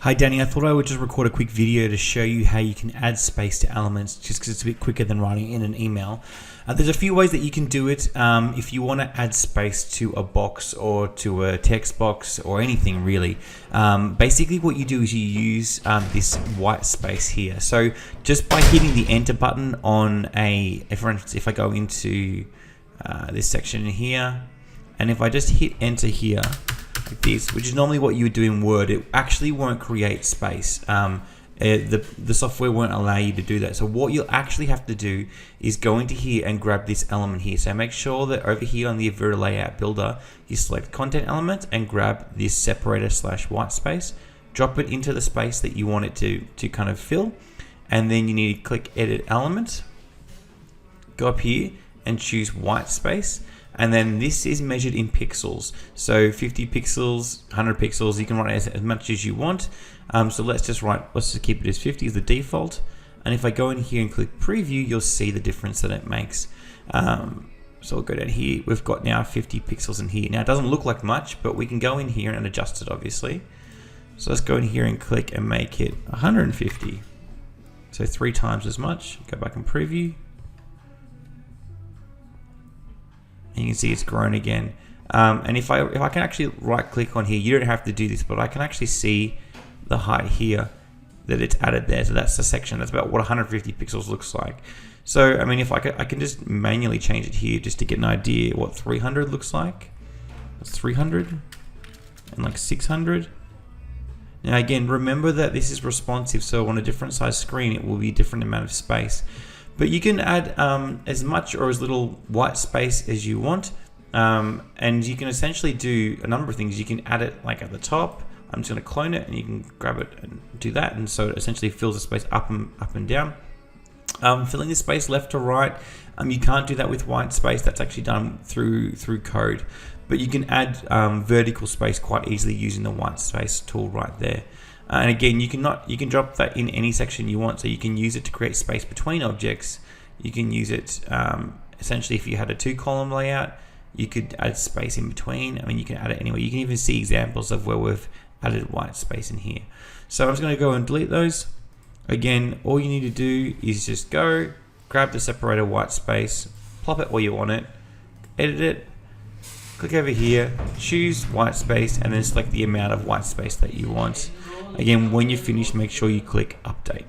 Hi Danny, I thought I would just record a quick video to show you how you can add space to elements just because it's a bit quicker than writing in an email. There's a few ways that you can do it. If you want to add space to a box or to a text box or anything really, basically what you do is you use this white space here. So just by hitting the enter button on for instance, if I go into this section in here, and if I just hit enter here, like this, which is normally what you would do in Word, it actually won't create space. The software won't allow you to do that. So what you'll actually have to do is go into here and grab this element here. So make sure that over here on the Avira Layout Builder, you select Content Element and grab this separator / white space. Drop it into the space that you want it to kind of fill. And then you need to click Edit Element. Go up here and choose white space. And then this is measured in pixels. So 50 pixels, 100 pixels, you can write as much as you want. So let's just keep it as 50 as the default. And if I go in here and click preview, you'll see the difference that it makes. So we'll go down here. We've got now 50 pixels in here. Now it doesn't look like much, but we can go in here and adjust it obviously. So let's go in here and click and make it 150. So 3 times as much. Go back and preview. You can see it's grown again. And if I can actually right click on here, you don't have to do this, but I can actually see the height here that it's added there. So that's the section. That's about what 150 pixels looks like. So I mean, if I can just manually change it here just to get an idea what 300 looks like. That's 300 and like 600. Now again, remember that this is responsive, so on a different size screen, it will be a different amount of space. But you can add as much or as little white space as you want. And you can essentially do a number of things. You can add it like at the top. I'm just going to clone it and you can grab it and do that. And so it essentially fills the space up and down. Filling the space left to right, you can't do that with white space. That's actually done through code. But you can add vertical space quite easily using the white space tool right there. And again, you can drop that in any section you want. So you can use it to create space between objects. You can use it essentially if you had a 2-column layout, you could add space in between. I mean, you can add it anywhere. You can even see examples of where we've added white space in here. So I'm just going to go and delete those. Again, all you need to do is just go, grab the separator white space, plop it where you want it, edit it, click over here, choose white space, and then select the amount of white space that you want. Again, when you're finished, make sure you click update.